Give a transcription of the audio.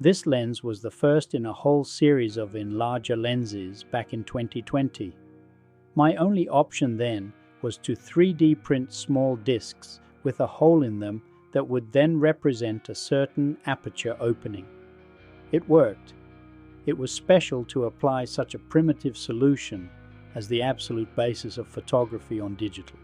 This lens was the first in a whole series of enlarger lenses back in 2020. My only option then was to 3D print small discs with a hole in them that would then represent a certain aperture opening. It worked. It was special to apply such a primitive solution as the absolute basis of photography on digital.